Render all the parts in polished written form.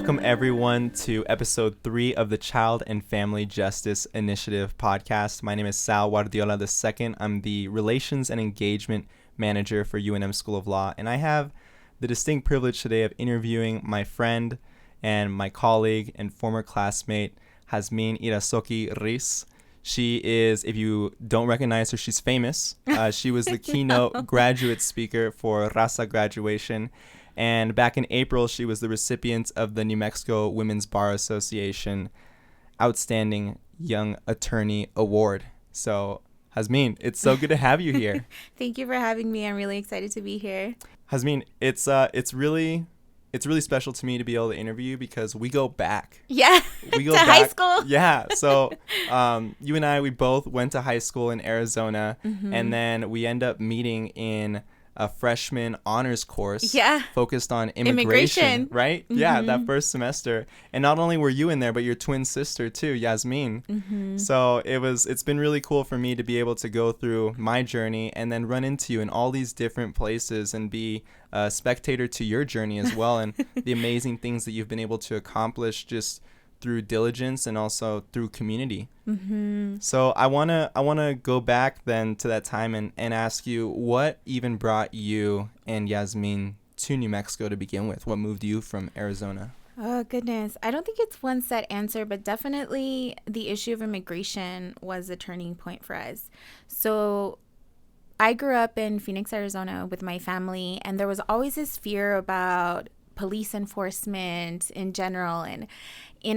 Welcome, everyone, to episode 3 of the Child and Family Justice Initiative podcast. My name is Sal Guardiola II. I'm the Relations and Engagement Manager for UNM School of Law, and I have the distinct privilege today of interviewing my friend and my colleague and former classmate, Jazmín Irazoqui-Ruiz. She is, if you don't recognize her, she's famous. She was the keynote graduate speaker for Raza graduation. And back in April, she was the recipient of the New Mexico Women's Bar Association Outstanding Young Attorney Award. So, Jazmín, it's so good to have you here. Thank you for having me. I'm really excited to be here. Jazmín, it's really special to me to be able to interview you because we go back. Yeah, we go to back. high school. Yeah, so you and I, we both went to high school in Arizona, and then we end up meeting in a freshman honors course focused on immigration. Right? Yeah, that first semester. And not only were you in there, but your twin sister too, Jazmín. So it's been really cool for me to be able to go through my journey and then run into you in all these different places and be a spectator to your journey as well, and the amazing things that you've been able to accomplish just through diligence and also through community. So I wanna go back then to that time and ask you, what even brought you and Jazmín to New Mexico to begin with? What moved you from Arizona? Oh, goodness. I don't think it's one set answer, but definitely the issue of immigration was a turning point for us. So I grew up in Phoenix, Arizona with my family, and there was always this fear about police enforcement in general, and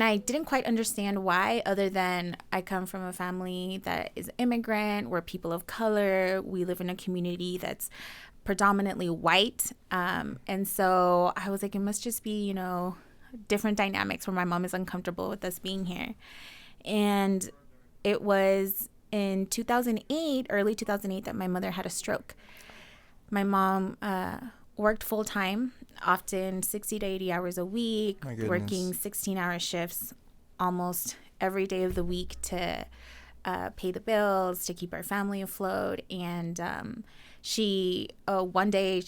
I didn't quite understand why, other than I come from a family that is immigrant, we're people of color, we live in a community that's predominantly white, and so I was like, it must just be, different dynamics where my mom is uncomfortable with us being here. And it was in 2008, early 2008, that my mother had a stroke. My mom worked full-time, often 60 to 80 hours a week, working 16-hour shifts almost every day of the week to pay the bills, to keep our family afloat. And one day,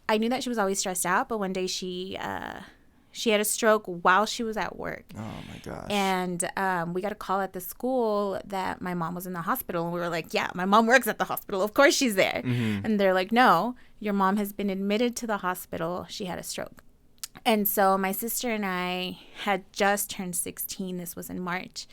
I knew that she was always stressed out, but one day she had a stroke while she was at work. Oh, my gosh. And we got a call at the school that my mom was in the hospital. And we were like, yeah, my mom works at the hospital. Of course she's there. And they're like, no, your mom has been admitted to the hospital. She had a stroke. And so my sister and I had just turned 16. This was in March.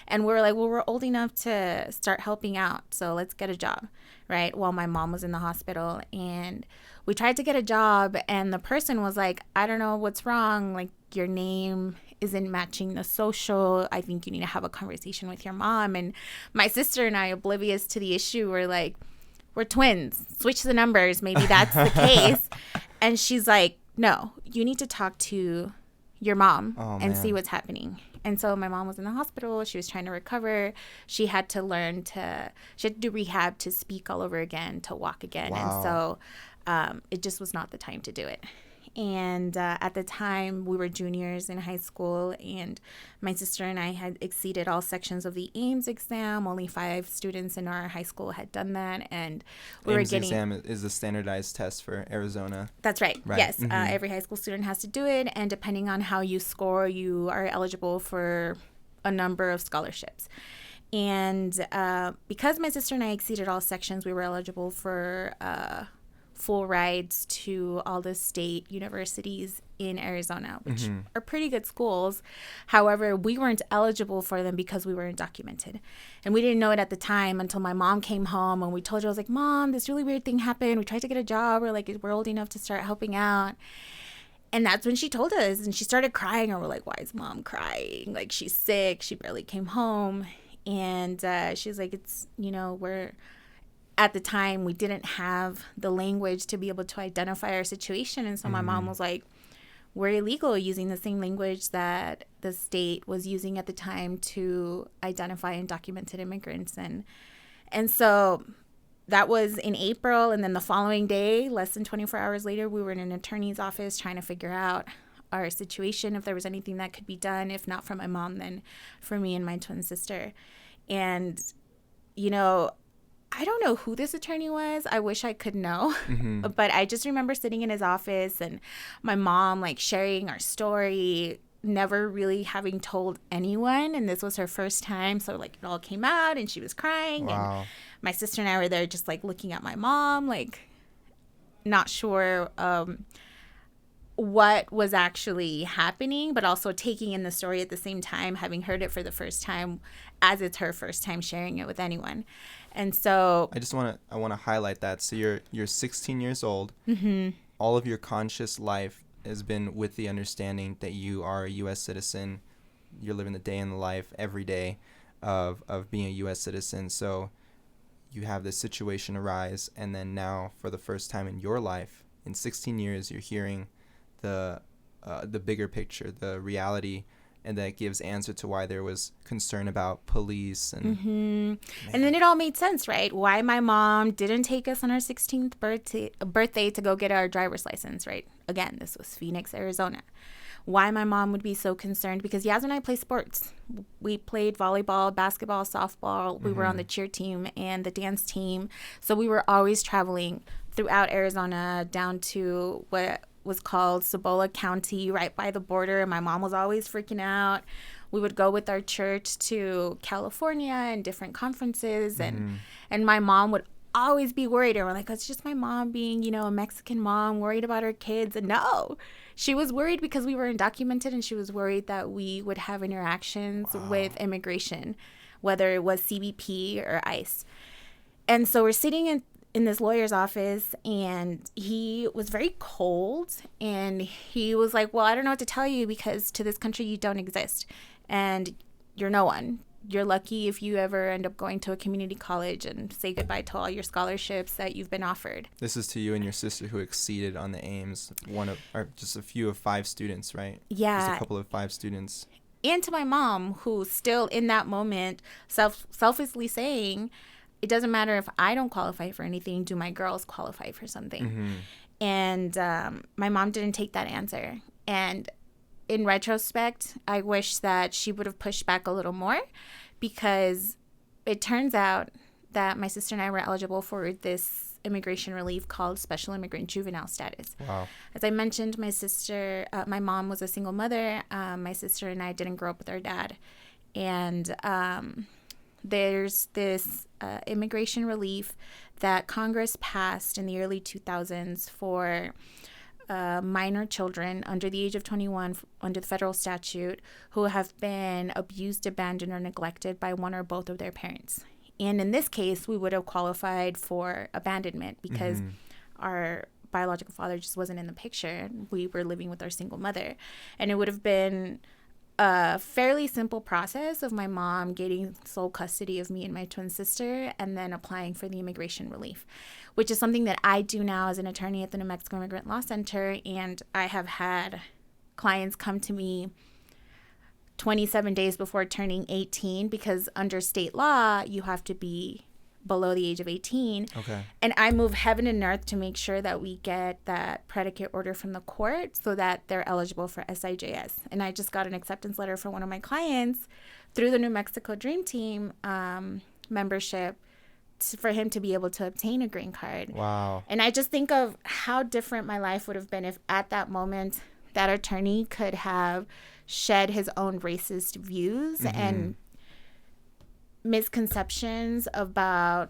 And we were like, well, we're old enough to start helping out, so let's get a job, right? While my mom was in the hospital. And we tried to get a job, and the person was like, I don't know what's wrong. Like, your name isn't matching the social. I think you need to have a conversation with your mom. And my sister and I, oblivious to the issue, were like, we're twins. Switch the numbers. Maybe that's the case. And she's like, no, you need to talk to your mom and see what's happening. And so my mom was in the hospital. She was trying to recover. She had to do rehab to speak all over again, to walk again. Wow. And so it just was not the time to do it. And at the time, we were juniors in high school, and my sister and I had exceeded all sections of the AIMS exam. Only 5 students in our high school had done that, and we were getting... AIMS exam is a standardized test for Arizona. That's right. Yes. Every high school student has to do it, and depending on how you score, you are eligible for a number of scholarships. And because my sister and I exceeded all sections, we were eligible for... full rides to all the state universities in Arizona, which are pretty good schools. However, we weren't eligible for them because we weren't documented. And we didn't know it at the time until my mom came home and we told her, I was like, Mom, this really weird thing happened. We tried to get a job. We're old enough to start helping out. And that's when she told us, and she started crying, and we're like, why is Mom crying? Like, she's sick. She barely came home. And she's like, at the time, we didn't have the language to be able to identify our situation. And so my mom was like, we're illegal, using the same language that the state was using at the time to identify undocumented immigrants. And so that was in April. And then the following day, less than 24 hours later, we were in an attorney's office trying to figure out our situation, if there was anything that could be done, if not for my mom, then for me and my twin sister. And, I don't know who this attorney was. I wish I could know. But I just remember sitting in his office and my mom sharing our story, never really having told anyone, and this was her first time, so like it all came out and she was crying. Wow. And my sister and I were there just like looking at my mom, like not sure what was actually happening, but also taking in the story at the same time, having heard it for the first time, as it's her first time sharing it with anyone. And so I want to highlight that. So you're 16 years old. Mm-hmm. All of your conscious life has been with the understanding that you are a U.S. citizen. You're living the day in the life every day of being a U.S. citizen. So you have this situation arise, and then now for the first time in your life, in 16 years, you're hearing the bigger picture, the reality, and that gives answer to why there was concern about police. And mm-hmm. And then it all made sense, right? Why my mom didn't take us on our 16th birthday to go get our driver's license, right? Again, this was Phoenix, Arizona. Why my mom would be so concerned, because Yaz and I play sports. We played volleyball, basketball, softball. We were on the cheer team and the dance team. So we were always traveling throughout Arizona down to what was called Cibola County, right by the border. My mom was always freaking out. We would go with our church to California and different conferences, and my mom would always be worried. And we're like, it's just my mom being, a Mexican mom worried about her kids. And no, she was worried because we were undocumented, and she was worried that we would have interactions with immigration, whether it was CBP or ICE. And so we're sitting in this lawyer's office, and he was very cold, and he was like, well, I don't know what to tell you, because to this country you don't exist, and you're no one. You're lucky if you ever end up going to a community college and say goodbye to all your scholarships that you've been offered. This is to you and your sister, who exceeded on the aims, just a few of 5 students, right? Yeah. Just a couple of 5 students. And to my mom, who still in that moment selfishly saying, it doesn't matter if I don't qualify for anything, do my girls qualify for something? Mm-hmm. And my mom didn't take that answer. And in retrospect, I wish that she would have pushed back a little more, because it turns out that my sister and I were eligible for this immigration relief called Special Immigrant Juvenile Status. Wow. As I mentioned, my mom was a single mother. My sister and I didn't grow up with our dad. And there's this immigration relief that Congress passed in the early 2000s for minor children under the age of 21 under the federal statute who have been abused, abandoned, or neglected by one or both of their parents. And in this case, we would have qualified for abandonment because our biological father just wasn't in the picture. We were living with our single mother. And it would have been a fairly simple process of my mom getting sole custody of me and my twin sister, and then applying for the immigration relief, which is something that I do now as an attorney at the New Mexico Immigrant Law Center. And I have had clients come to me 27 days before turning 18, because under state law, you have to be below the age of 18. Okay. And I move heaven and earth to make sure that we get that predicate order from the court so that they're eligible for SIJS. And I just got an acceptance letter for one of my clients through the New Mexico Dream Team membership for him to be able to obtain a green card. Wow. And I just think of how different my life would have been if at that moment that attorney could have shed his own racist views and misconceptions about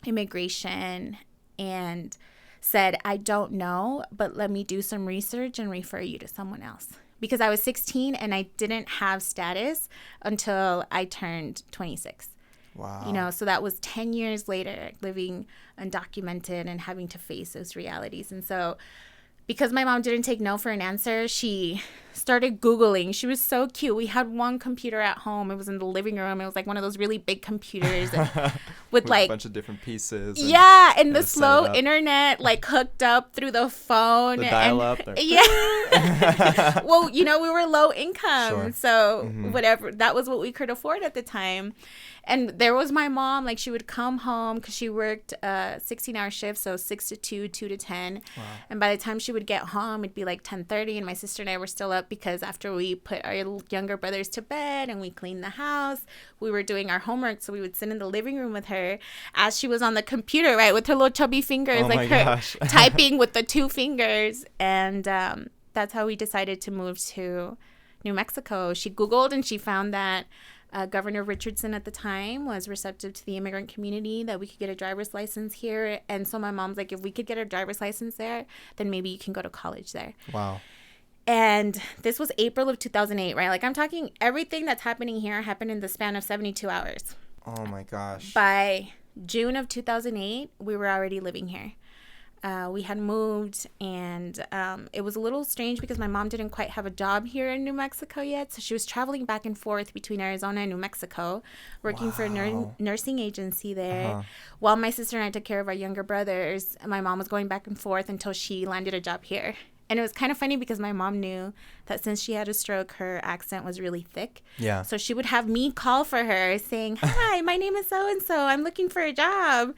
immigration and said, I don't know, but let me do some research and refer you to someone else. Because I was 16 and I didn't have status until I turned 26. Wow. So that was 10 years later, living undocumented and having to face those realities. And so because my mom didn't take no for an answer, she started Googling. She was so cute. We had one computer at home. It was in the living room. It was like one of those really big computers with like a bunch of different pieces. And the slow internet like hooked up through the phone. The dial-up. Yeah. Well, we were low income. Sure. So whatever, that was what we could afford at the time. And there was my mom, like she would come home because she worked 16-hour shifts, so 6 to 2, 2 to 10. Wow. And by the time she would get home, it'd be like 10:30, and my sister and I were still up because after we put our younger brothers to bed and we cleaned the house, we were doing our homework. So we would sit in the living room with her as she was on the computer, right, with her little chubby fingers, typing with the 2 fingers. And that's how we decided to move to New Mexico. She Googled and she found that Governor Richardson at the time was receptive to the immigrant community, that we could get a driver's license here. And so my mom's like, if we could get a driver's license there, then maybe you can go to college there. Wow. And this was April of 2008, right? Like, I'm talking everything that's happening here happened in the span of 72 hours. Oh, my gosh. By June of 2008, we were already living here. We had moved, and it was a little strange because my mom didn't quite have a job here in New Mexico yet. So she was traveling back and forth between Arizona and New Mexico, working for a nursing agency there. While my sister and I took care of our younger brothers, my mom was going back and forth until she landed a job here. And it was kind of funny because my mom knew that since she had a stroke, her accent was really thick. Yeah. So she would have me call for her saying, hi, my name is so-and-so. I'm looking for a job.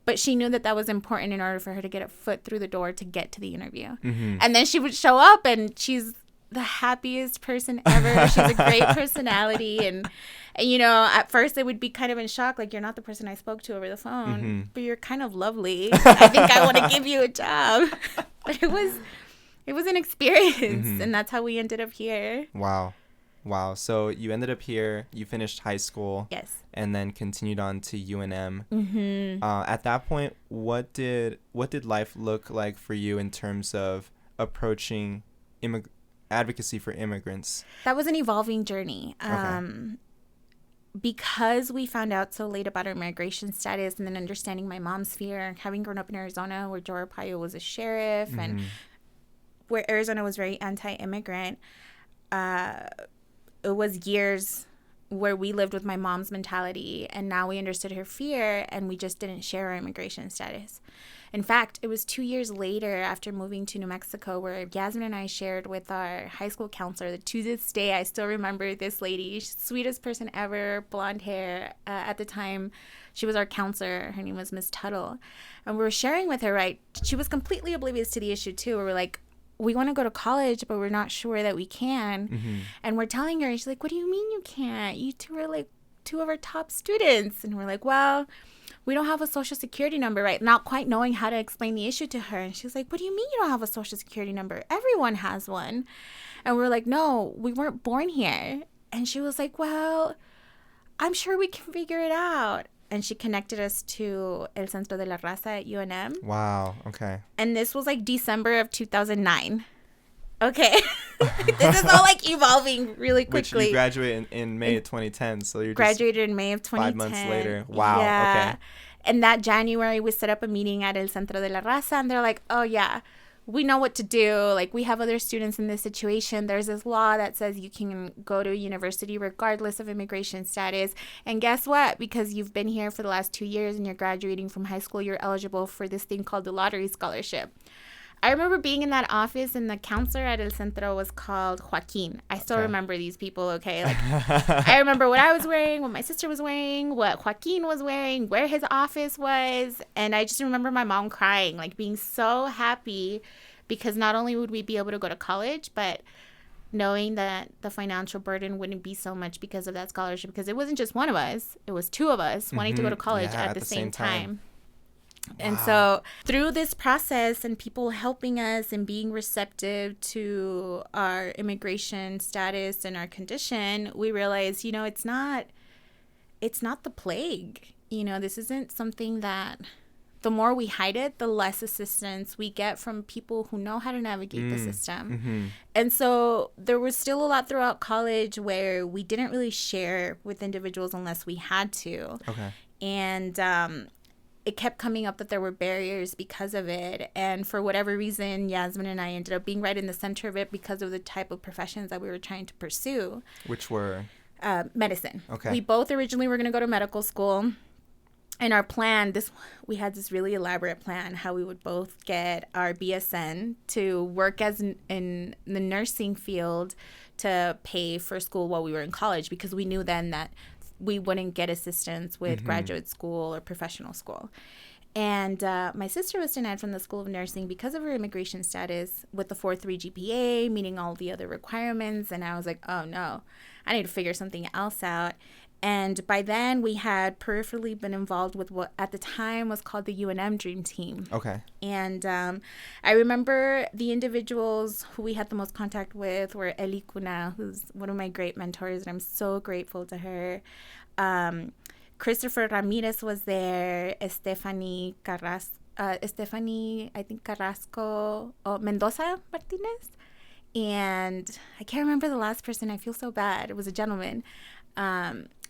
But she knew that that was important in order for her to get a foot through the door to get to the interview. Mm-hmm. And then she would show up, and she's the happiest person ever. She's a great personality. And, you know, at first it would be kind of in shock, like, you're not the person I spoke to over the phone, but you're kind of lovely. I think I want to give you a job. But it was an experience, and that's how we ended up here. Wow. So you ended up here, you finished high school. Yes. And then continued on to UNM. Mm-hmm. At that point, what did life look like for you in terms of approaching advocacy for immigrants? That was an evolving journey. Okay. Because we found out so late about our immigration status, and then understanding my mom's fear, having grown up in Arizona where Joe Arpaio was a sheriff, and where Arizona was very anti-immigrant, it was years where we lived with my mom's mentality, and now we understood her fear, and we just didn't share our immigration status. In fact, it was 2 years later after moving to New Mexico where Jazmín and I shared with our high school counselor that to this day I still remember this lady, sweetest person ever, blonde hair. At the time, she was our counselor. Her name was Miss Tuttle. And we were sharing with her, right? She was completely oblivious to the issue too. We were like, we want to go to college, but we're not sure that we can. Mm-hmm. And we're telling her, she's like, what do you mean you can't? You two are like two of our top students. And we're like, well, we don't have a social security number, right? Not quite knowing how to explain the issue to her. And she's like, what do you mean you don't have a social security number? Everyone has one. And we're like, no, we weren't born here. And she was like, well, I'm sure we can figure it out. And she connected us to El Centro de la Raza at UNM. Wow. Okay. And this was like December of 2009. Okay. This is all like evolving really quickly. Which you graduated in May of 2010. So you're graduated in May of 2010. 5 months later. Wow. Yeah. Okay. And that January, we set up a meeting at El Centro de la Raza. And they're like, oh, yeah, we know what to do. Like, we have other students in this situation. There's this law that says you can go to a university regardless of immigration status. And guess what? Because you've been here for the last 2 years and you're graduating from high school, you're eligible for this thing called the lottery scholarship. I remember being in that office, and the counselor at El Centro was called Joaquin. I still remember these people, okay? Like, I remember what I was wearing, what my sister was wearing, what Joaquin was wearing, where his office was. And I just remember my mom crying, like being so happy because not only would we be able to go to college, but knowing that the financial burden wouldn't be so much because of that scholarship, because it wasn't just one of us. It was two of us wanting to go to college at the same time. And so through this process and people helping us and being receptive to our immigration status and our condition, we realized, you know, it's not the plague. You know, this isn't something that the more we hide it, the less assistance we get from people who know how to navigate the system. Mm-hmm. And so there was still a lot throughout college where we didn't really share with individuals unless we had to. Okay. And it kept coming up that there were barriers because of it. And for whatever reason, Jazmín and I ended up being right in the center of it because of the type of professions that we were trying to pursue. Which were? Medicine. Okay. We both originally were going to go to medical school. And our plan, we had this really elaborate plan how we would both get our BSN to work as in the nursing field to pay for school while we were in college, because we knew then that we wouldn't get assistance with graduate school or professional school. And my sister was denied from the School of Nursing because of her immigration status with the 4.3 GPA, meeting all the other requirements. And I was like, oh, no, I need to figure something else out. And by then, we had peripherally been involved with what at the time was called the UNM Dream Team. Okay. And I remember the individuals who we had the most contact with were Eli Cuna, who's one of my great mentors, and I'm so grateful to her. Christopher Ramirez was there, Stephanie, I think Carrasco, Mendoza Martinez. And I can't remember the last person. I feel so bad. It was a gentleman.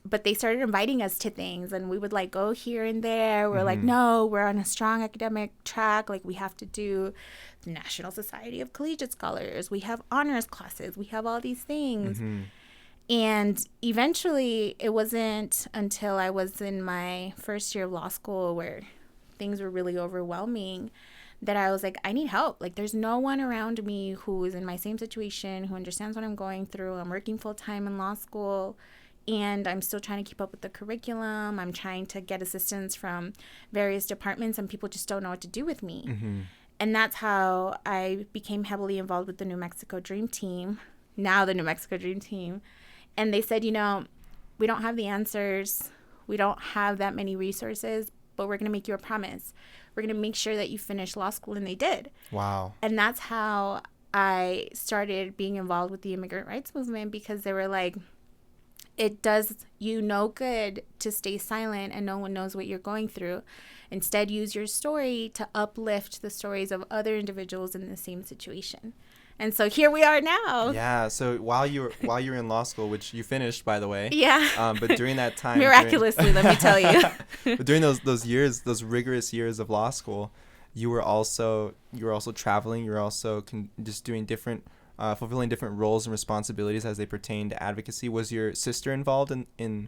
But they started inviting us to things, and we would like go here and there. We're like, no, we're on a strong academic track. Like, we have to do the National Society of Collegiate Scholars. We have honors classes. We have all these things. And eventually, it wasn't until I was in my first year of law school where things were really overwhelming that I was like, I need help. Like, there's no one around me who is in my same situation, who understands what I'm going through. I'm working full time in law school, and I'm still trying to keep up with the curriculum. I'm trying to get assistance from various departments, and people just don't know what to do with me. And that's how I became heavily involved with the New Mexico Dream Team, now the New Mexico Dream Team. And they said, you know, we don't have the answers. We don't have that many resources, but we're going to make you a promise. We're going to make sure that you finish law school. And they did. Wow. And that's how I started being involved with the immigrant rights movement, because they were like, it does you no good to stay silent and no one knows what you're going through. Instead, use your story to uplift the stories of other individuals in the same situation. And so here we are now. Yeah. So while you were in law school, which you finished, by the way. Yeah. But during that time, miraculously, let me tell you. But during those years, those rigorous years of law school, you were also traveling. You were also just doing different, fulfilling different roles and responsibilities as they pertain to advocacy. Was your sister involved in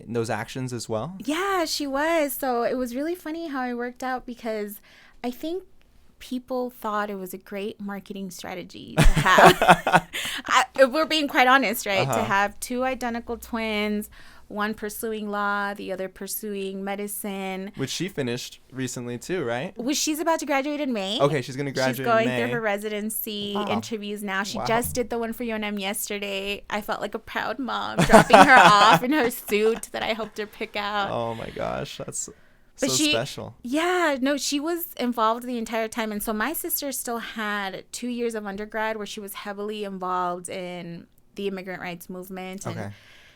those actions as well? Yeah, she was. So it was really funny how it worked out, because I think people thought it was a great marketing strategy to have, if we're being quite honest, right? To have two identical twins, one pursuing law, the other pursuing medicine. Which she finished recently too, right? Which she's about to graduate in May. Okay, she's going to graduate in May. She's going through her residency interviews now. She just did the one for UNM yesterday. I felt like a proud mom dropping her off in her suit that I helped her pick out. Oh my gosh, that's so special. Yeah, no, she was involved the entire time. And so my sister still had 2 years of undergrad where she was heavily involved in the immigrant rights movement. And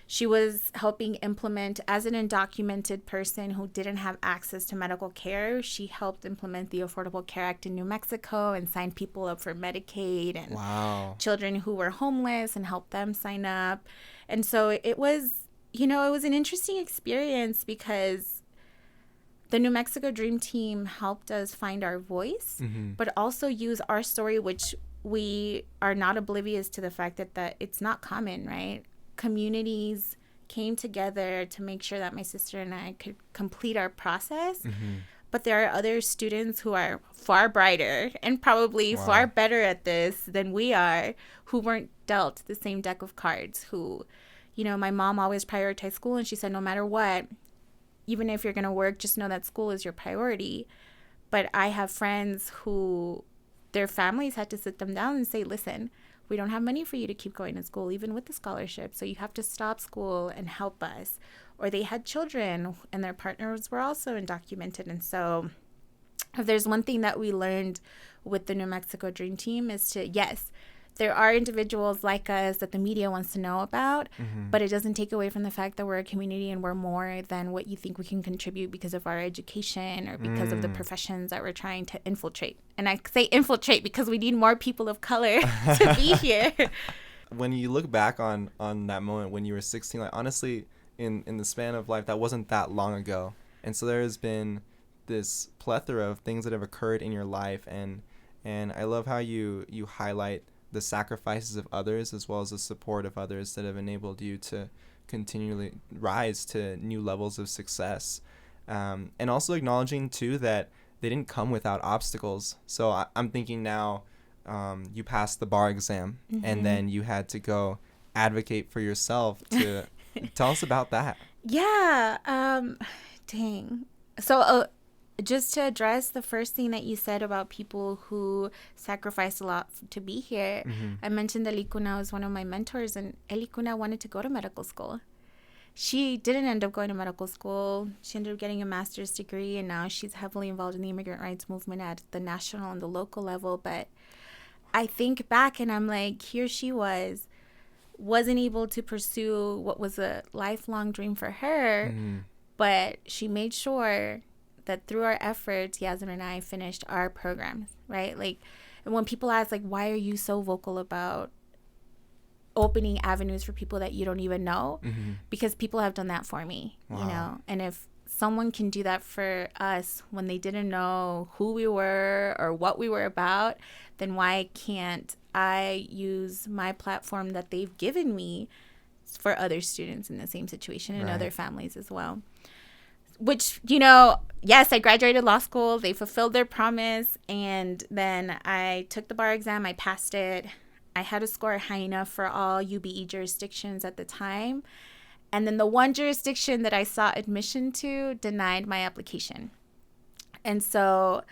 she was helping implement, as an undocumented person who didn't have access to medical care, she helped implement the Affordable Care Act in New Mexico and signed people up for Medicaid and children who were homeless and helped them sign up. And so it was, it was an interesting experience, because the New Mexico Dream Team helped us find our voice, but also use our story, which we are not oblivious to the fact that it's not common, right? Communities came together to make sure that my sister and I could complete our process. But there are other students who are far brighter and probably far better at this than we are, who weren't dealt the same deck of cards, who, my mom always prioritized school, and she said, no matter what, even if you're going to work, just know that school is your priority. But I have friends who their families had to sit them down and say, listen, we don't have money for you to keep going to school, even with the scholarship. So you have to stop school and help us. Or they had children and their partners were also undocumented. And so if there's one thing that we learned with the New Mexico Dream Team is to, yes, there are individuals like us that the media wants to know about, but it doesn't take away from the fact that we're a community and we're more than what you think we can contribute because of our education or because of the professions that we're trying to infiltrate. And I say infiltrate because we need more people of color to be here. When you look back on that moment when you were 16, like honestly, in the span of life, that wasn't that long ago. And so there has been this plethora of things that have occurred in your life. And I love how you highlight the sacrifices of others as well as the support of others that have enabled you to continually rise to new levels of success. And also acknowledging, too, that they didn't come without obstacles. So I'm thinking now you passed the bar exam and then you had to go advocate for yourself. To tell us about that. Yeah. Dang. So just to address the first thing that you said about people who sacrificed a lot to be here, I mentioned that Eli Cuna was one of my mentors, and Eli Cuna wanted to go to medical school. she didn't end up going to medical school. She ended up getting a master's degree, and now she's heavily involved in the immigrant rights movement at the national and the local level. But I think back and I'm like, here she wasn't able to pursue what was a lifelong dream for her, but she made sure that through our efforts, Yasmin and I finished our programs, right? Like, and when people ask, like, why are you so vocal about opening avenues for people that you don't even know? Because people have done that for me, you know? And if someone can do that for us when they didn't know who we were or what we were about, then why can't I use my platform that they've given me for other students in the same situation and other families as well? Which, you know, yes, I graduated law school. They fulfilled their promise. And then I took the bar exam. I passed it. I had a score high enough for all UBE jurisdictions at the time. And then the one jurisdiction that I sought admission to denied my application. And so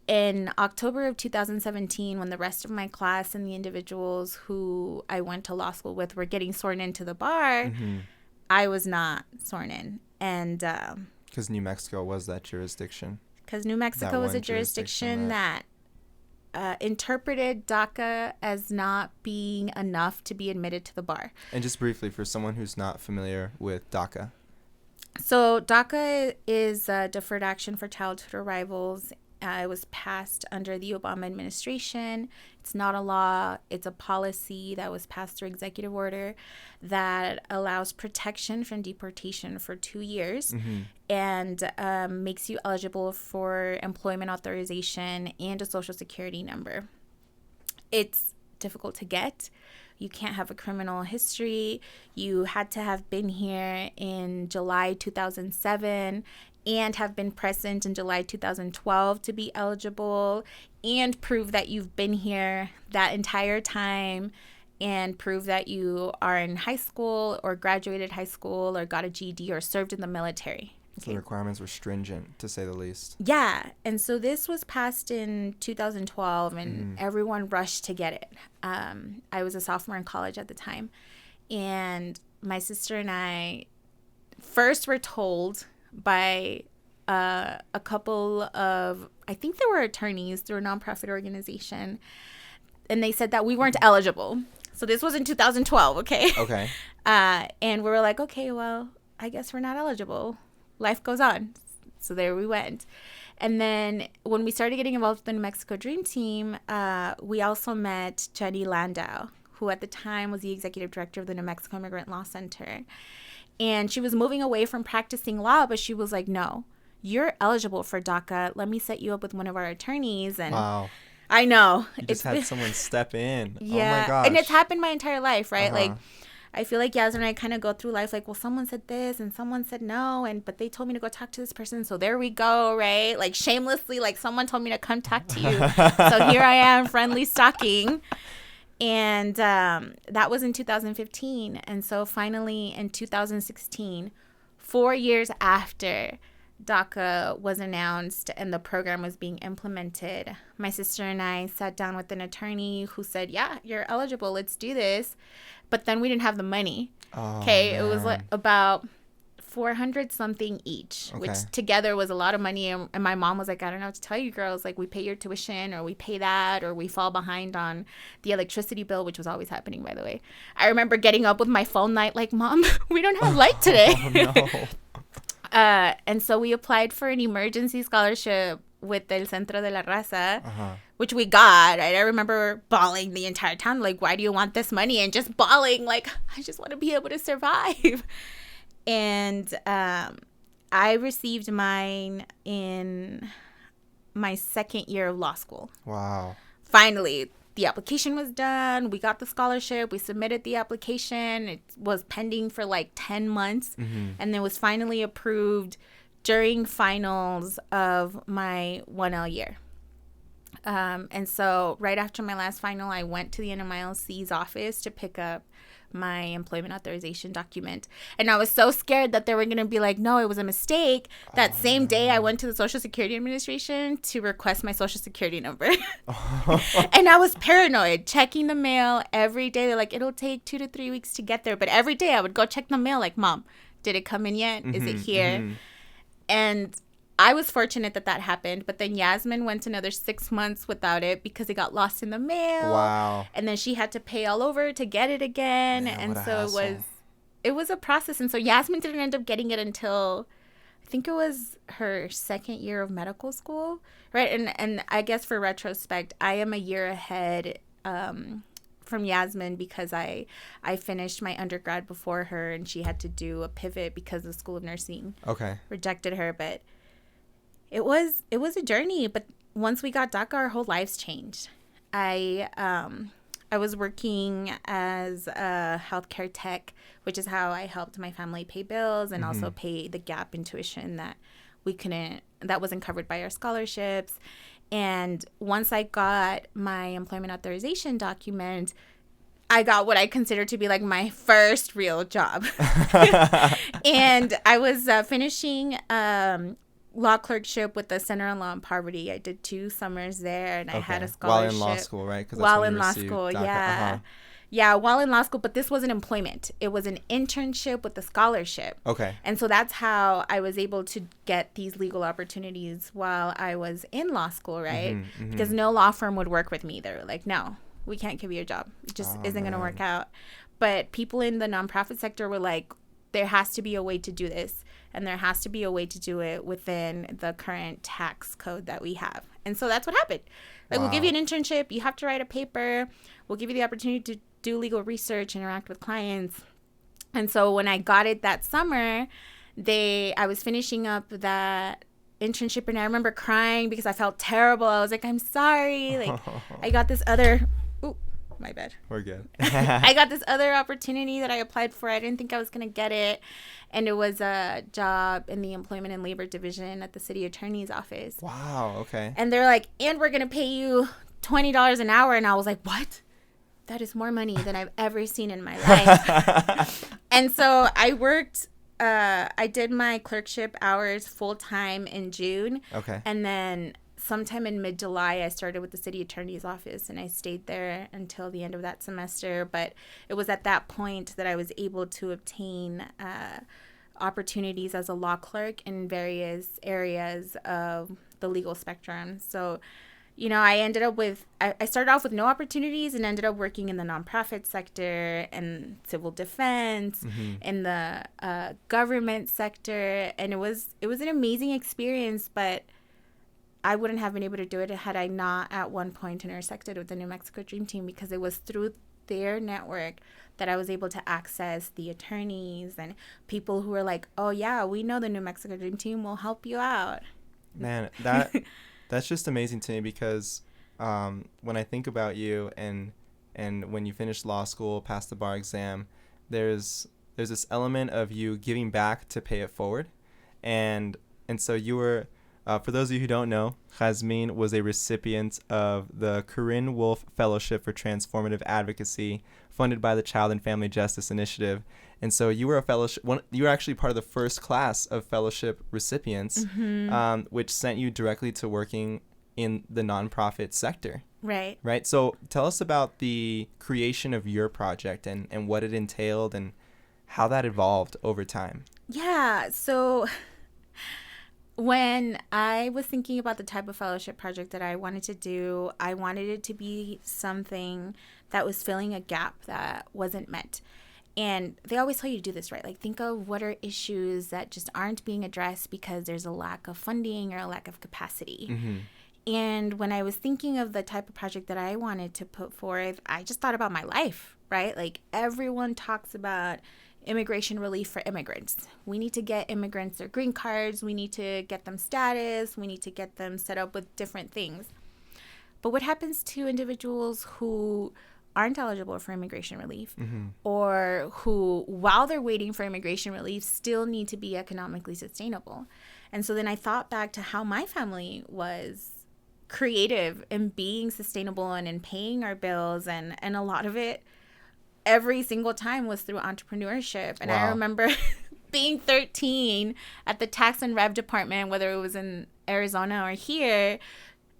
in October of 2017, when the rest of my class and the individuals who I went to law school with were getting sworn into the bar, I was not sworn in. And because New Mexico was that jurisdiction. Because New Mexico was a jurisdiction that interpreted DACA as not being enough to be admitted to the bar. And just briefly, for someone who's not familiar with DACA. So DACA is Deferred Action for Childhood Arrivals. It was passed under the Obama administration. It's not a law. It's a policy that was passed through executive order that allows protection from deportation for 2 years and makes you eligible for employment authorization and a social security number. It's difficult to get. You can't have a criminal history. You had to have been here in July 2007 and have been present in July 2012 to be eligible, and prove that you've been here that entire time, and prove that you are in high school or graduated high school or got a GED or served in the military. So the requirements were stringent, to say the least. Yeah. And so this was passed in 2012, and everyone rushed to get it. I was a sophomore in college at the time. And my sister and I first were told by a couple of, I think they were attorneys through a nonprofit organization, and they said that we weren't eligible. So this was in 2012, okay? Okay. And we were like, okay, well, I guess we're not eligible. Life goes on. So there we went. And then when we started getting involved with the New Mexico Dream Team, we also met Jenny Landau, who at the time was the executive director of the New Mexico Immigrant Law Center. And she was moving away from practicing law, but she was like, no, you're eligible for DACA. Let me set you up with one of our attorneys. And wow. I know. You just had someone step in. Yeah. Oh my gosh. And it's happened my entire life, right? Like, I feel like Yasmin and I kind of go through life like, well, someone said this and someone said no, but they told me to go talk to this person, so there we go, right? Like, shamelessly, like, someone told me to come talk to you. So here I am, friendly stalking. And that was in 2015. And so finally in 2016, 4 years after DACA was announced and the program was being implemented, my sister and I sat down with an attorney who said, yeah, you're eligible. Let's do this. But then we didn't have the money. Okay. Man. It was like about $400 something each, which together was a lot of money. And my mom was like, I don't know what to tell you girls. Like, we pay your tuition, or we pay that, or we fall behind on the electricity bill, which was always happening, by the way. I remember getting up with my phone light like, Mom, we don't have light today. Oh, no. And so we applied for an emergency scholarship with El Centro de la Raza, which we got. I remember bawling the entire time, like, why do you want this money? And just bawling, like, I just want to be able to survive. And I received mine in my second year of law school. Wow. Finally, the application was done. We got the scholarship. We submitted the application. It was pending for like 10 months. And it was finally approved during finals of my 1L year. And so right after my last final, I went to the NMILC's office to pick up my employment authorization document. And I was so scared that they were going to be like, no, it was a mistake. That same day, I went to the Social Security Administration to request my Social Security number. And I was paranoid, checking the mail every day. They're like, it'll take 2 to 3 weeks to get there. But every day I would go check the mail like, Mom, Did it come in yet? Is it here? And I was fortunate that happened, but then Jazmín went another 6 months without it because it got lost in the mail. Wow. And then she had to pay all over to get it again. Man, and so it was a process. And so Jazmín didn't end up getting it until I think it was her second year of medical school, right? And I guess for retrospect, I am a year ahead from Jazmín because I finished my undergrad before her, and she had to do a pivot because the School of Nursing rejected her. But it was a journey. But once we got DACA, our whole lives changed. I was working as a healthcare tech, which is how I helped my family pay bills and also pay the gap in tuition that wasn't covered by our scholarships. And once I got my employment authorization document, I got what I consider to be like my first real job. And I was finishing law clerkship with the Center on Law and Poverty. I did 2 summers there, and I had a scholarship. While in law school, right? While in law school, yeah. Yeah, while in law school, but this wasn't employment. It was an internship with a scholarship. Okay. And so that's how I was able to get these legal opportunities while I was in law school, right? Because no law firm would work with me. They were like, no, we can't give you a job. It just isn't going to work out. But people in the nonprofit sector were like, there has to be a way to do this, and there has to be a way to do it within the current tax code that we have. And so that's what happened. Like, we'll give you an internship. You have to write a paper. We'll give you the opportunity to do legal research, interact with clients. And so when I got it that summer, I was finishing up that internship, and I remember crying because I felt terrible. I was like, I'm sorry. Like, I got this other... My bad. We're good. I got this other opportunity that I applied for. I didn't think I was going to get it. And it was a job in the Employment and Labor Division at the city attorney's office. Wow. Okay. And they're like, and we're going to pay you $20 an hour. And I was like, what? That is more money than I've ever seen in my life. And so I worked, I did my clerkship hours full time in June. Okay. And then sometime in mid-July, I started with the city attorney's office, and I stayed there until the end of that semester. But it was at that point that I was able to obtain opportunities as a law clerk in various areas of the legal spectrum. So, you know, I started off with no opportunities and ended up working in the nonprofit sector and civil defense, in the government sector. And it was an amazing experience, but I wouldn't have been able to do it had I not at one point intersected with the New Mexico Dream Team, because it was through their network that I was able to access the attorneys and people who were like, oh, yeah, we know the New Mexico Dream Team will help you out. Man, that's just amazing to me, because when I think about you and when you finished law school, passed the bar exam, there's this element of you giving back to pay it forward. And so you were... for those of you who don't know, Jazmín was a recipient of the Corinne Wolfe Fellowship for Transformative Advocacy, funded by the Child and Family Justice Initiative. And so you were you were actually part of the first class of fellowship recipients, which sent you directly to working in the nonprofit sector. Right. Right. So tell us about the creation of your project and what it entailed and how that evolved over time. Yeah. So... when I was thinking about the type of fellowship project that I wanted to do, I wanted it to be something that was filling a gap that wasn't met. And they always tell you to do this, right? Like, think of what are issues that just aren't being addressed because there's a lack of funding or a lack of capacity. And when I was thinking of the type of project that I wanted to put forth, I just thought about my life, right? Like, everyone talks about immigration relief for immigrants. We need to get immigrants their green cards. We need to get them status. We need to get them set up with different things. But what happens to individuals who aren't eligible for immigration relief, or who, while they're waiting for immigration relief, still need to be economically sustainable? And so then I thought back to how my family was creative in being sustainable and in paying our bills, and a lot of it every single time was through entrepreneurship. And I remember being 13 at the tax and rev department, whether it was in Arizona or here,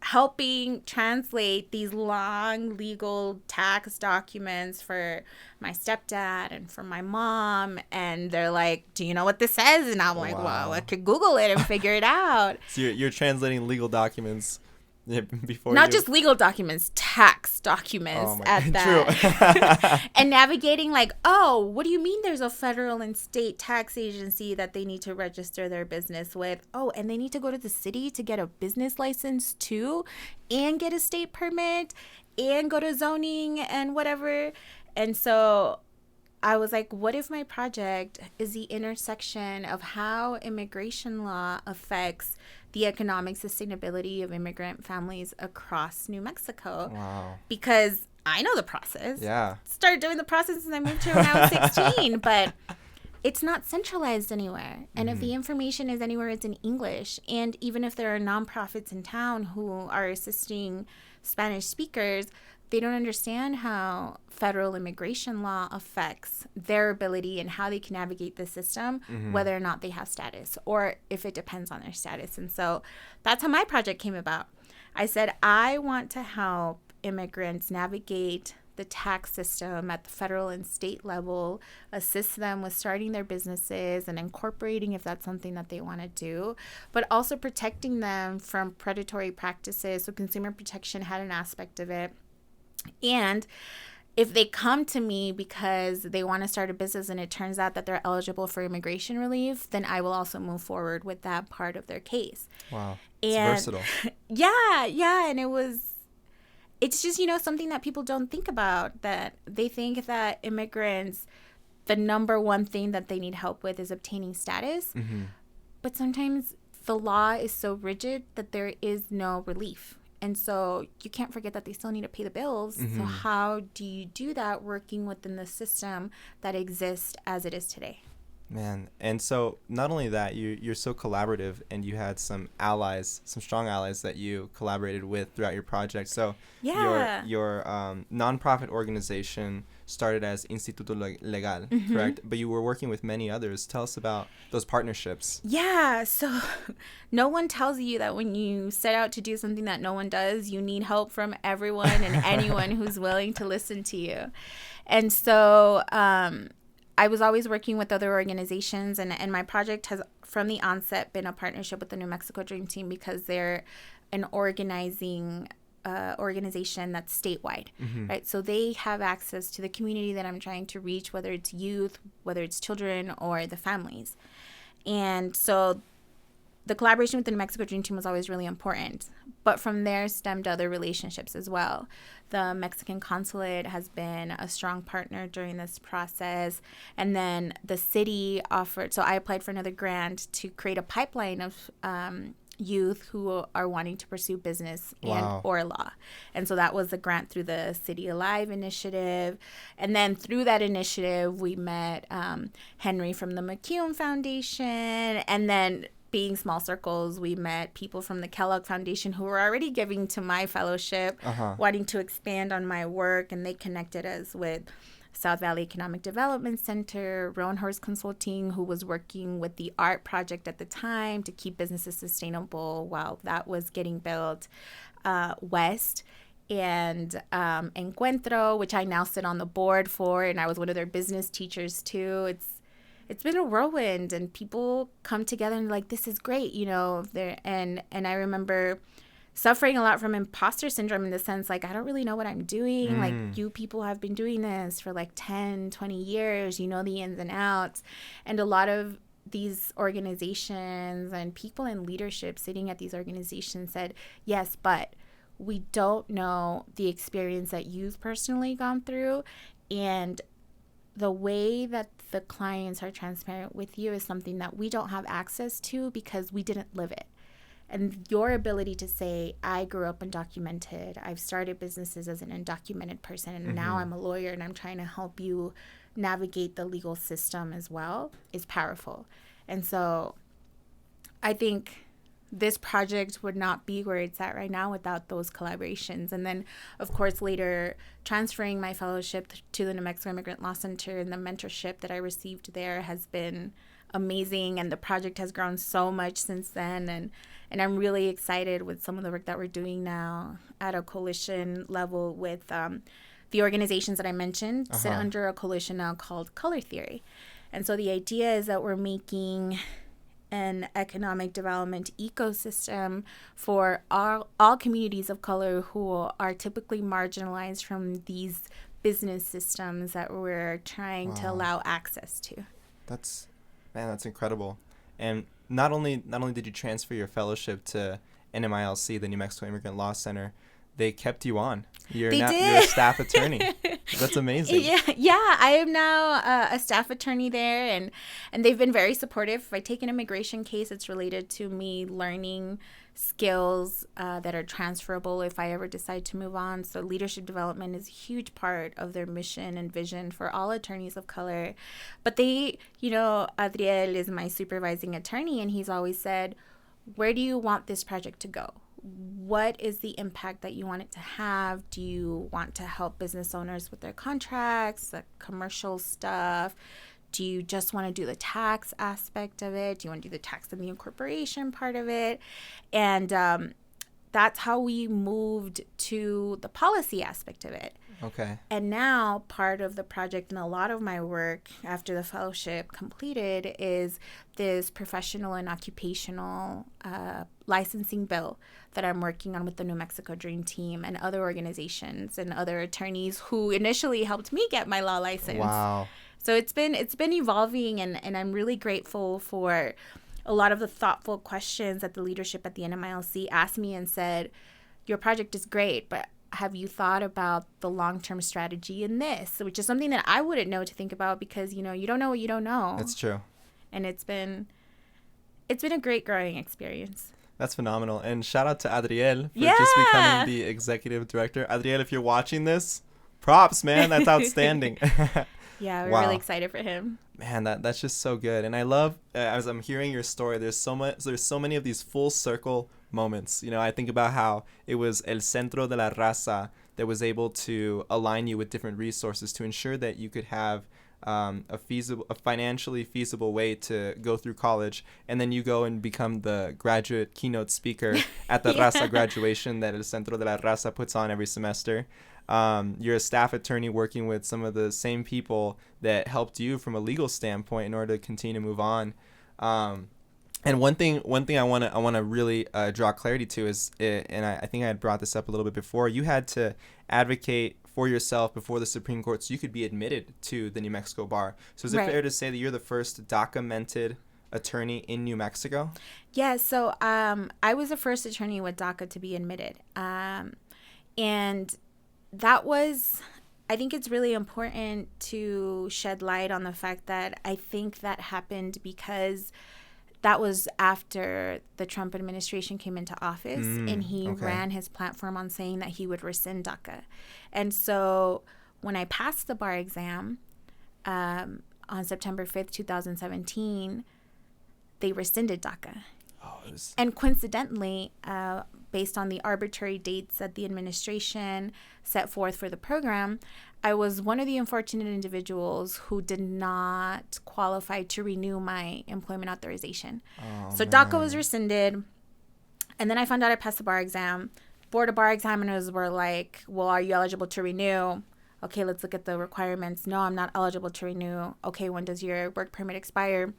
helping translate these long legal tax documents for my stepdad and for my mom. And they're like, do you know what this says? And I'm like, well, I could Google it and figure it out. So you're translating legal documents before not just legal documents, tax documents at True. that. And navigating like, oh, what do you mean there's a federal and state tax agency that they need to register their business with? Oh, and they need to go to the city to get a business license too, and get a state permit, and go to zoning and whatever. And so I was like, what if my project is the intersection of how immigration law affects the economic sustainability of immigrant families across New Mexico? Wow. Because I know the process. Yeah. Started doing the process since I moved here when I was 16, but it's not centralized anywhere. And if the information is anywhere, it's in English. And even if there are nonprofits in town who are assisting Spanish speakers, they don't understand how federal immigration law affects their ability and how they can navigate the system, whether or not they have status or if it depends on their status. And so that's how my project came about. I said, I want to help immigrants navigate the tax system at the federal and state level, assist them with starting their businesses and incorporating if that's something that they want to do, but also protecting them from predatory practices. So consumer protection had an aspect of it. And if they come to me because they want to start a business and it turns out that they're eligible for immigration relief, then I will also move forward with that part of their case. Wow. It's versatile. Yeah. And it's just, something that people don't think about, that they think that immigrants, the number one thing that they need help with is obtaining status. But sometimes the law is so rigid that there is no relief. And so you can't forget that they still need to pay the bills. So how do you do that working within the system that exists as it is today? Man, and so not only that, you're so collaborative, and you had some allies, some strong allies that you collaborated with throughout your project. So your nonprofit organization started as Instituto Legal, correct? But you were working with many others. Tell us about those partnerships. Yeah, so no one tells you that when you set out to do something that no one does, you need help from everyone and anyone who's willing to listen to you. And so I was always working with other organizations, and my project has from the onset been a partnership with the New Mexico Dream Team, because they're an organization that's statewide, right? So they have access to the community that I'm trying to reach, whether it's youth, whether it's children, or the families. And so the collaboration with the New Mexico Dream Team was always really important. But from there stemmed other relationships as well. The Mexican consulate has been a strong partner during this process. And then the city offered, so I applied for another grant to create a pipeline of youth who are wanting to pursue business and or law. And so that was a grant through the City Alive initiative. And then through that initiative, we met Henry from the McCune Foundation. And then being small circles, we met people from the Kellogg Foundation who were already giving to my fellowship, wanting to expand on my work. And they connected us with South Valley Economic Development Center, Roanhorse Consulting, who was working with the art project at the time to keep businesses sustainable while that was getting built, West, and Encuentro, which I now sit on the board for, and I was one of their business teachers too. It's been a whirlwind, and people come together and like, this is great, and I remember suffering a lot from imposter syndrome, in the sense, like, I don't really know what I'm doing. Like, you people have been doing this for like 10, 20 years, the ins and outs. And a lot of these organizations and people in leadership sitting at these organizations said, yes, but we don't know the experience that you've personally gone through. And the way that the clients are transparent with you is something that we don't have access to because we didn't live it. And your ability to say, I grew up undocumented, I've started businesses as an undocumented person, and now I'm a lawyer and I'm trying to help you navigate the legal system as well, is powerful. And so I think this project would not be where it's at right now without those collaborations. And then, of course, later transferring my fellowship to the New Mexico Immigrant Law Center, and the mentorship that I received there has been amazing, and the project has grown so much since then. And I'm really excited with some of the work that we're doing now at a coalition level with the organizations that I mentioned sit under a coalition now called Color Theory. And so the idea is that we're making an economic development ecosystem for all communities of color who are typically marginalized from these business systems that we're trying to allow access to. That's incredible. And not only did you transfer your fellowship to NMILC, the New Mexico Immigrant Law Center, they kept you on. You're a staff attorney. That's amazing. Yeah. I am now a staff attorney there, and they've been very supportive. If I take an immigration case, it's related to me learning skills that are transferable if I ever decide to move on. So leadership development is a huge part of their mission and vision for all attorneys of color. But they, Adriel is my supervising attorney, and he's always said, where do you want this project to go? What is the impact that you want it to have? Do you want to help business owners with their contracts, the commercial stuff? Do you just want to do the tax aspect of it? Do you want to do the tax and the incorporation part of it? And that's how we moved to the policy aspect of it. Okay. And now part of the project and a lot of my work after the fellowship completed is this professional and occupational licensing bill that I'm working on with the New Mexico Dream Team and other organizations and other attorneys who initially helped me get my law license. Wow. So it's been evolving, and I'm really grateful for a lot of the thoughtful questions that the leadership at the NMILC asked me and said, your project is great, but have you thought about the long-term strategy in this? Which is something that I wouldn't know to think about because, you don't know what you don't know. That's true. And it's been a great growing experience. That's phenomenal. And shout out to Adriel for just becoming the executive director. Adriel, if you're watching this, props, man. That's outstanding. Yeah, we're really excited for him. Man, that's just so good. And I love, as I'm hearing your story, there's so many of these full circle moments. I think about how it was El Centro de la Raza that was able to align you with different resources to ensure that you could have a financially feasible way to go through college, and then you go and become the graduate keynote speaker at the Raza graduation that El Centro de la Raza puts on every semester. You're a staff attorney working with some of the same people that helped you from a legal standpoint in order to continue to move on. And one thing I want to really draw clarity to is, and I think I had brought this up a little bit before, you had to advocate for yourself before the Supreme Court so you could be admitted to the New Mexico bar. So is it fair to say that you're the first DACA-mented attorney in New Mexico? Yeah, so I was the first attorney with DACA to be admitted. And that was, I think it's really important to shed light on the fact that I think that happened because that was after the Trump administration came into office, and he ran his platform on saying that he would rescind DACA. And so when I passed the bar exam on September 5th, 2017, they rescinded DACA. And coincidentally, based on the arbitrary dates that the administration set forth for the program, I was one of the unfortunate individuals who did not qualify to renew my employment authorization. So DACA was rescinded, and then I found out I passed the bar exam. Board of bar examiners were like, well, are you eligible to renew? Okay, let's look at the requirements. No, I'm not eligible to renew. Okay, when does your work permit expire?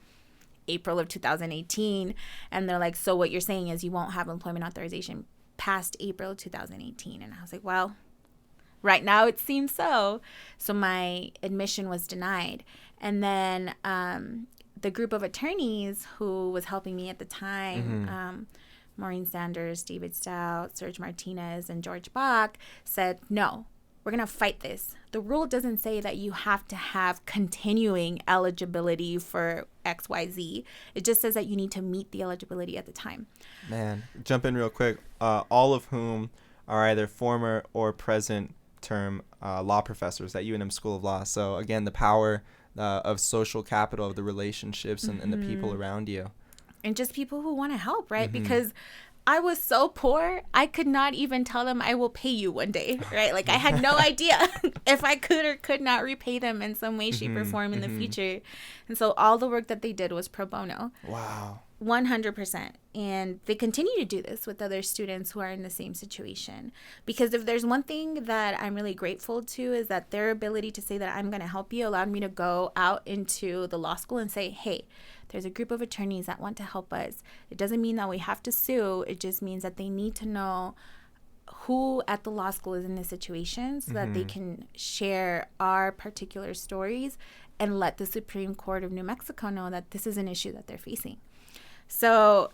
April of 2018. And they're like, so what you're saying is you won't have employment authorization past April 2018. And I was like, well, right now it seems so. So my admission was denied. And then the group of attorneys who was helping me at the time, Maureen Sanders, David Stout, Serge Martinez, and George Bach, said, no, we're going to fight this. The rule doesn't say that you have to have continuing eligibility for XYZ. It just says that you need to meet the eligibility at the time. Man, jump in real quick. All of whom are either former or present term law professors at UNM School of Law. So again, the power of social capital, of the relationships and the people around you. And just people who want to help, right? Because I was so poor, I could not even tell them I will pay you one day, right? Like, I had no idea if I could or could not repay them in some way, shape, or form in the future. And so all the work that they did was pro bono. Wow. 100%. And they continue to do this with other students who are in the same situation. Because if there's one thing that I'm really grateful to, is that their ability to say that I'm going to help you allowed me to go out into the law school and say, hey, there's a group of attorneys that want to help us. It doesn't mean that we have to sue. It just means that they need to know who at the law school is in this situation so that they can share our particular stories and let the Supreme Court of New Mexico know that this is an issue that they're facing. So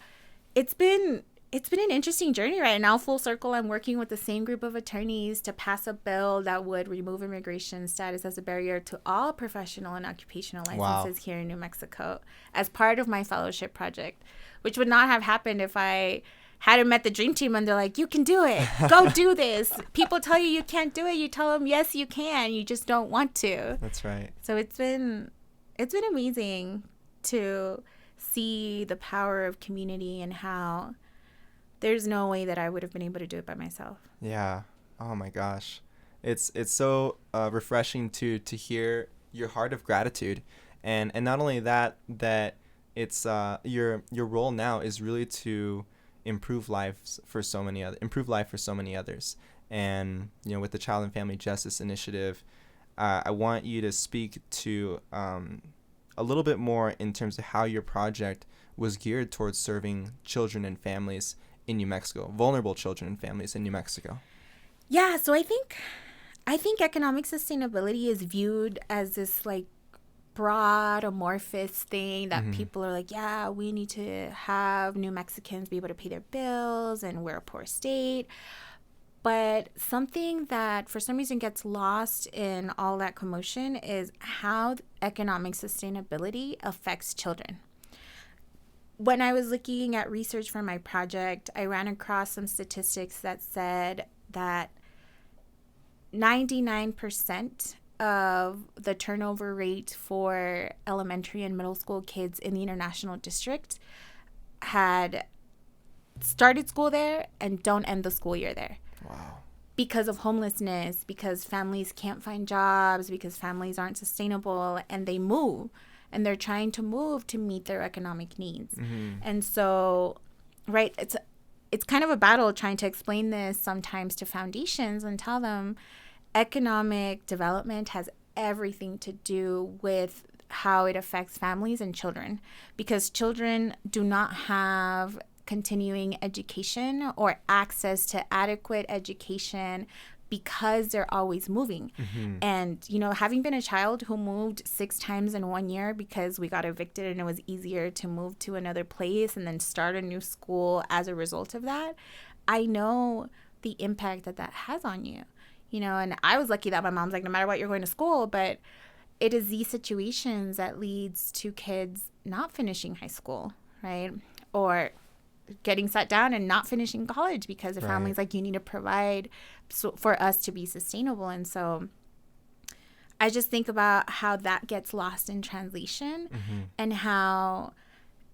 it's been an interesting journey right now. Full circle, I'm working with the same group of attorneys to pass a bill that would remove immigration status as a barrier to all professional and occupational licenses here in New Mexico as part of my fellowship project, which would not have happened if I hadn't met the dream team and they're like, you can do it. Go do this. People tell you you can't do it. You tell them, yes, you can. You just don't want to. That's right. So it's been amazing to see the power of community and how there's no way that I would have been able to do it by myself. Yeah. Oh my gosh. It's so refreshing to hear your heart of gratitude, and not only that it's your role now is really to improve life for so many others. And with the Child and Family Justice Initiative, I want you to speak to a little bit more in terms of how your project was geared towards serving children and families in New Mexico, vulnerable children and families in New Mexico. Yeah, so I think economic sustainability is viewed as this like broad amorphous thing that people are like, yeah, we need to have New Mexicans be able to pay their bills and we're a poor state. But something that for some reason gets lost in all that commotion is how economic sustainability affects children. When I was looking at research for my project, I ran across some statistics that said that 99% of the turnover rate for elementary and middle school kids in the International District had started school there and don't end the school year there. Wow. Because of homelessness, because families can't find jobs, because families aren't sustainable, and they move. And they're trying to move to meet their economic needs. And so, right, it's kind of a battle trying to explain this sometimes to foundations and tell them economic development has everything to do with how it affects families and children, because children do not have continuing education or access to adequate education because they're always moving. And, having been a child who moved 6 times in 1 year because we got evicted and it was easier to move to another place and then start a new school as a result of that, I know the impact that has on you, and I was lucky that my mom's like, no matter what, you're going to school. But it is these situations that leads to kids not finishing high school, right? Or getting sat down and not finishing college because the family's like, you need to provide for us to be sustainable. And so I just think about how that gets lost in translation and how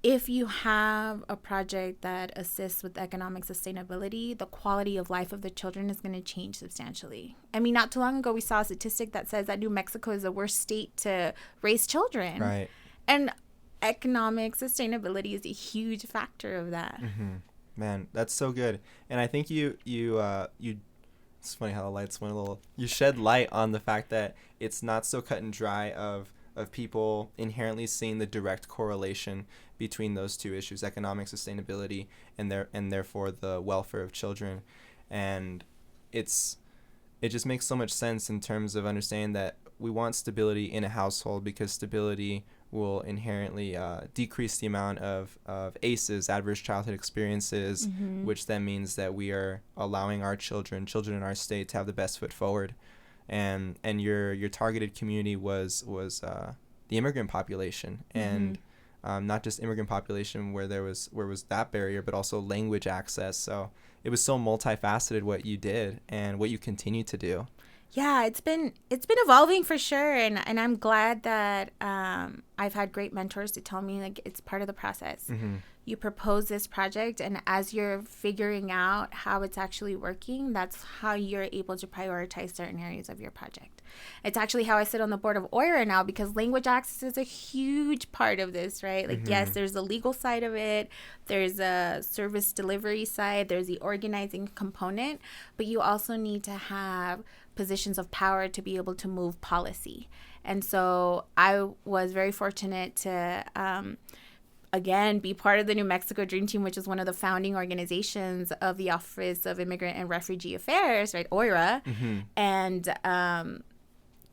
if you have a project that assists with economic sustainability, the quality of life of the children is going to change substantially. I mean, not too long ago, we saw a statistic that says that New Mexico is the worst state to raise children. Right. And economic sustainability is a huge factor of that. Man, that's so good. And I think you it's funny how the lights went a little, you shed light on the fact that it's not so cut and dry of people inherently seeing the direct correlation between those two issues, economic sustainability and therefore the welfare of children. And it just makes so much sense in terms of understanding that we want stability in a household because stability will inherently decrease the amount of ACEs, adverse childhood experiences, which then means that we are allowing our children in our state to have the best foot forward. And your targeted community was the immigrant population, and not just immigrant population where there was that barrier, but also language access. So it was so multifaceted what you did and what you continue to do. Yeah, it's been evolving for sure, and I'm glad that I've had great mentors to tell me like it's part of the process. you propose this project, and as you're figuring out how it's actually working, that's how you're able to prioritize certain areas of your project. It's actually how I sit on the board of OIRA now, because language access is a huge part of this, right? Like, yes, there's the legal side of it, there's a service delivery side, there's the organizing component, but you also need to have positions of power to be able to move policy. And so I was very fortunate to, again, be part of the New Mexico Dream Team, which is one of the founding organizations of the Office of Immigrant and Refugee Affairs, right, OIRA. And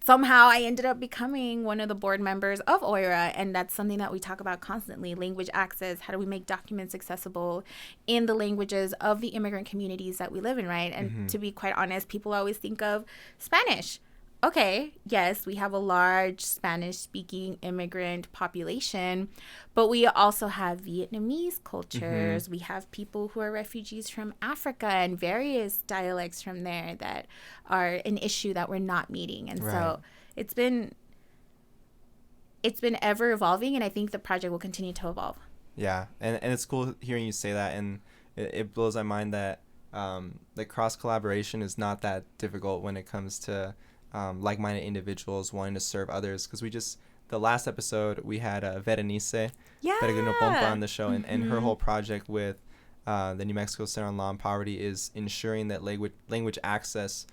somehow I ended up becoming one of the board members of OIRA, and that's something that we talk about constantly: language access. How do we make documents accessible in the languages of the immigrant communities that we live in, right? And to be quite honest, people always think of Spanish. Okay, yes, we have a large Spanish-speaking immigrant population, but we also have Vietnamese cultures. We have people who are refugees from Africa and various dialects from there that are an issue that we're not meeting. And so it's been ever evolving, and I think the project will continue to evolve. Yeah, and it's cool hearing you say that, and it blows my mind that the cross-collaboration is not that difficult when it comes to like-minded individuals wanting to serve others, because the last episode we had Berenice Peregrino-Ponta on the show, and her whole project with the New Mexico Center on Law and Poverty is ensuring that language access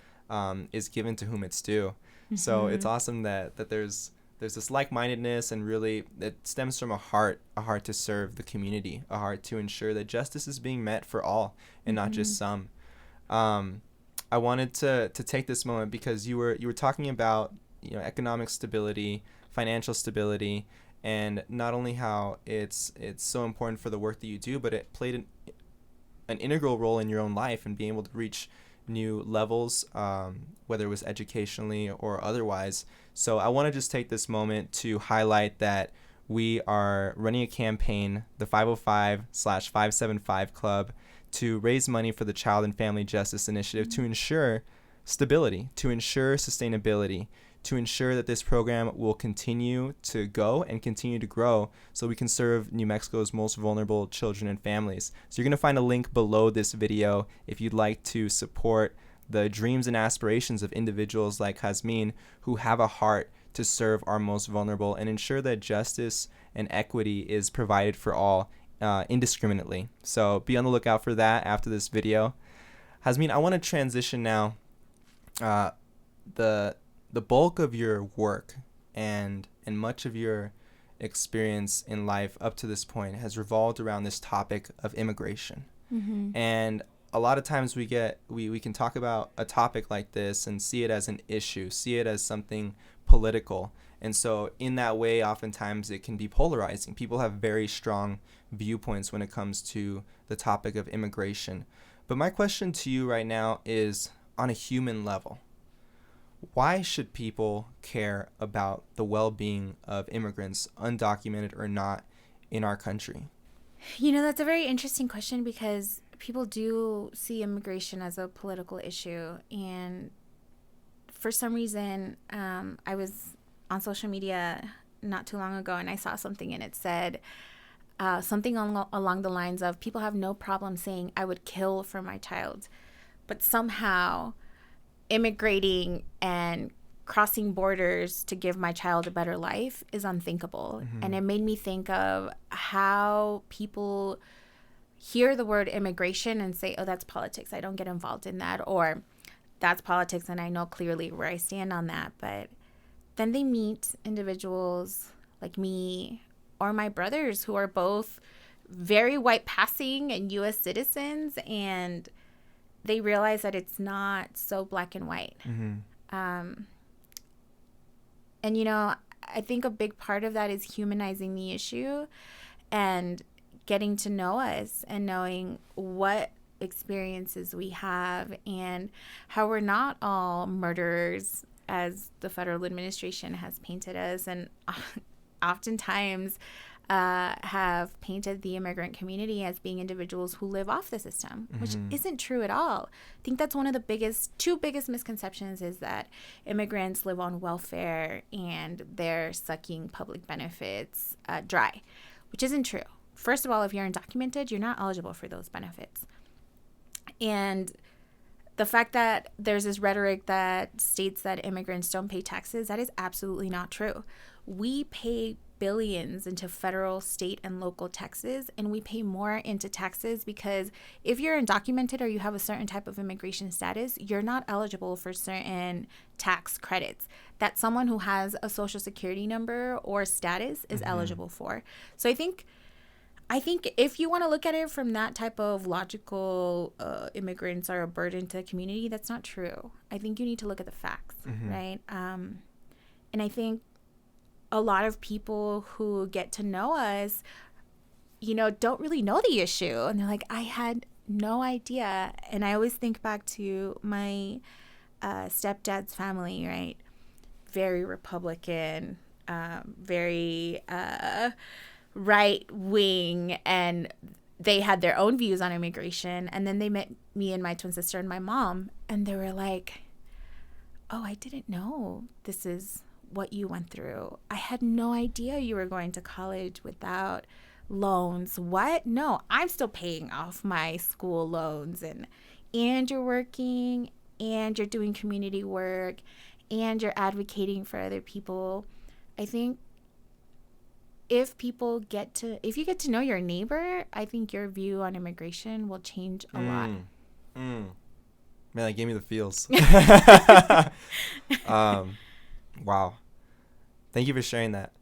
is given to whom it's due. So it's awesome that there's this like-mindedness, and really it stems from a heart to serve the community, a heart to ensure that justice is being met for all and not just some. I wanted to take this moment because you were talking about, economic stability, financial stability, and not only how it's so important for the work that you do, but it played an integral role in your own life and being able to reach new levels, whether it was educationally or otherwise. So I want to just take this moment to highlight that we are running a campaign, the 505/575 Club, to raise money for the Child and Family Justice Initiative to ensure stability, to ensure sustainability, to ensure that this program will continue to go and continue to grow so we can serve New Mexico's most vulnerable children and families. So you're going to find a link below this video if you'd like to support the dreams and aspirations of individuals like Jazmín, who have a heart to serve our most vulnerable and ensure that justice and equity is provided for all indiscriminately. So be on the lookout for that after this video. Jazmín, I want to transition now. The bulk of your work and much of your experience in life up to this point has revolved around this topic of immigration. And a lot of times we can talk about a topic like this and see it as an issue, see it as something political. And so in that way, oftentimes it can be polarizing. People have very strong viewpoints when it comes to the topic of immigration. But my question to you right now is, on a human level, why should people care about the well-being of immigrants, undocumented or not, in our country? That's a very interesting question, because people do see immigration as a political issue. And for some reason, I was on social media not too long ago, and I saw something, and it said something along the lines of, people have no problem saying, I would kill for my child, but somehow immigrating and crossing borders to give my child a better life is unthinkable. And it made me think of how people hear the word immigration and say, oh, that's politics, I don't get involved in that, or that's politics and I know clearly where I stand on that. But then they meet individuals like me or my brothers who are both very white passing and U.S. citizens, and they realize that it's not so black and white. And, I think a big part of that is humanizing the issue and getting to know us and knowing what experiences we have and how we're not all murderers, as the federal administration has painted us, and oftentimes have painted the immigrant community as being individuals who live off the system, which isn't true at all. I think that's one of the two biggest misconceptions, is that immigrants live on welfare and they're sucking public benefits dry, which isn't true. first of all, if you're undocumented, you're not eligible for those benefits. And the fact that there's this rhetoric that states that immigrants don't pay taxes, that is absolutely not true. We pay billions into federal, state, and local taxes, and we pay more into taxes because if you're undocumented or you have a certain type of immigration status, you're not eligible for certain tax credits that someone who has a social security number or status is eligible for. So I think if you want to look at it from that type of logical, immigrants are a burden to the community, that's not true. I think you need to look at the facts, right? And I think a lot of people who get to know us, don't really know the issue. And they're like, I had no idea. And I always think back to my stepdad's family, right? Very Republican, very right wing, and they had their own views on immigration. And then they met me and my twin sister and my mom, and they were like, oh, I didn't know this is what you went through. I had no idea you were going to college without loans. What? No, I'm still paying off my school loans, and you're working, and you're doing community work, and you're advocating for other people. I think if you get to know your neighbor, I think your view on immigration will change a lot. Man, that gave me the feels. Wow. Thank you for sharing that.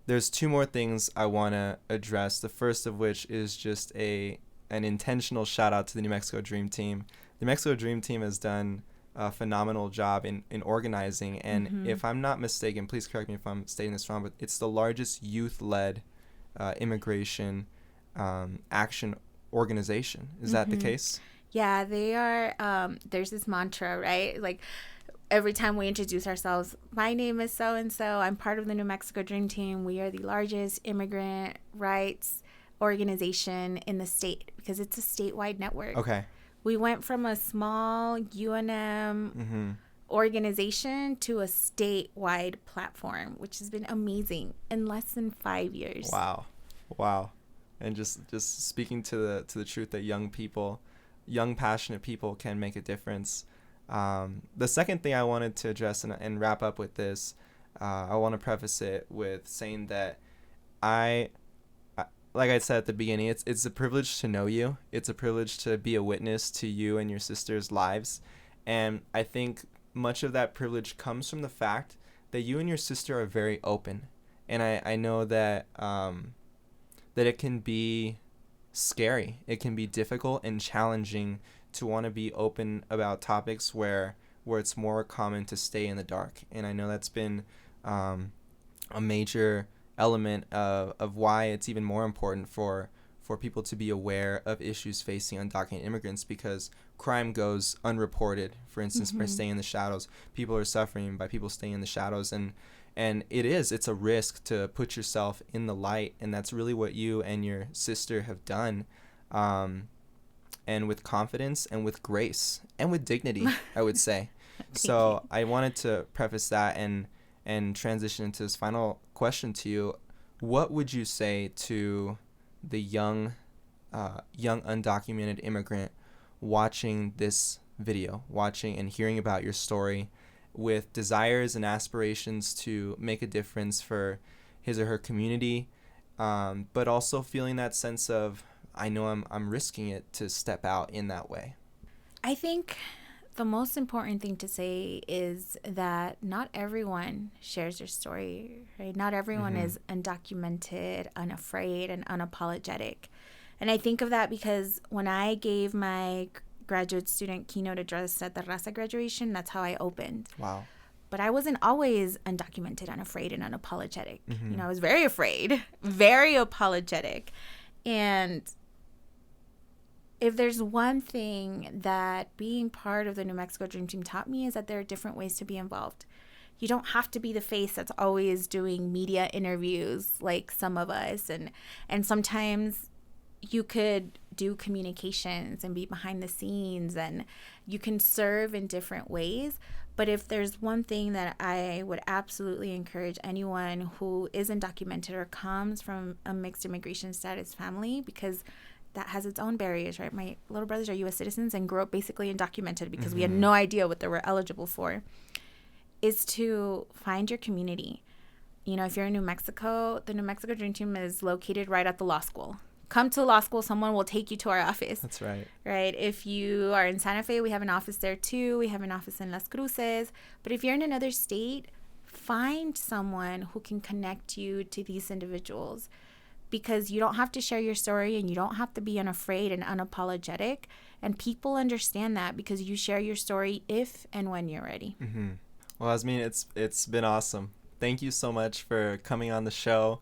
There's two more things I want to address. The first of which is just an intentional shout out to the New Mexico Dream Team. The New Mexico Dream Team has done a phenomenal job in organizing. And if I'm not mistaken, please correct me if I'm stating this wrong, but it's the largest youth-led immigration action organization. Is that the case? Yeah, they are. There's this mantra, right? Like, every time we introduce ourselves, my name is so-and-so. I'm part of the New Mexico Dream Team. We are the largest immigrant rights organization in the state because it's a statewide network. Okay. We went from a small UNM organization to a statewide platform, which has been amazing in less than 5 years. Wow. And just speaking to the truth that young passionate people can make a difference. The second thing I wanted to address and wrap up with this, I want to preface it with saying that like I said at the beginning, it's a privilege to know you. It's a privilege to be a witness to you and your sister's lives. And I think much of that privilege comes from the fact that you and your sister are very open. And I know that that it can be scary. It can be difficult and challenging to want to be open about topics where it's more common to stay in the dark. And I know that's been a major element of why it's even more important for people to be aware of issues facing undocumented immigrants, because crime goes unreported, for instance, by staying in the shadows. People are suffering by people staying in the shadows, and it's a risk to put yourself in the light, and that's really what you and your sister have done, and with confidence and with grace and with dignity, I would say. So I wanted to preface that and transition into this final question to you. What would you say to the young undocumented immigrant watching this video, watching and hearing about your story, with desires and aspirations to make a difference for his or her community, but also feeling that sense of, I know I'm risking it to step out in that way? I think the most important thing to say is that not everyone shares their story, right? Not everyone is undocumented, unafraid, and unapologetic. And I think of that because when I gave my graduate student keynote address at the Raza graduation, that's how I opened. Wow. But I wasn't always undocumented, unafraid, and unapologetic. I was very afraid, very apologetic. And if there's one thing that being part of the New Mexico Dream Team taught me, is that there are different ways to be involved. You don't have to be the face that's always doing media interviews like some of us. And sometimes you could do communications and be behind the scenes, and you can serve in different ways. But if there's one thing that I would absolutely encourage anyone who isn't documented or comes from a mixed immigration status family, because that has its own barriers, right? My little brothers are U.S. citizens and grew up basically undocumented because we had no idea what they were eligible for, is to find your community. You know, if you're in New Mexico, the New Mexico Dream Team is located right at the law school. Come to law school, someone will take you to our office. That's right. Right? If you are in Santa Fe, we have an office there too. We have an office in Las Cruces. But if you're in another state, find someone who can connect you to these individuals, because you don't have to share your story and you don't have to be unafraid and unapologetic. And people understand that because you share your story if and when you're ready. Mm-hmm. Well, Jazmín, it's been awesome. Thank you so much for coming on the show.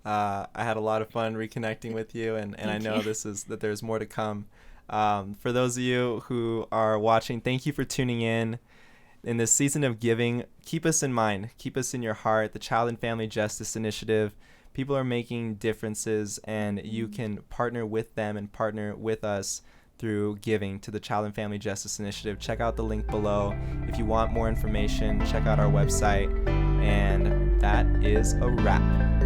I had a lot of fun reconnecting with you, and I know that there's more to come. For those of you who are watching, thank you for tuning in. In this season of giving, keep us in mind. Keep us in your heart. The Child and Family Justice Initiative. People are making differences, and you can partner with them and partner with us through giving to the Child and Family Justice Initiative. Check out the link below. If you want more information, check out our website. And that is a wrap.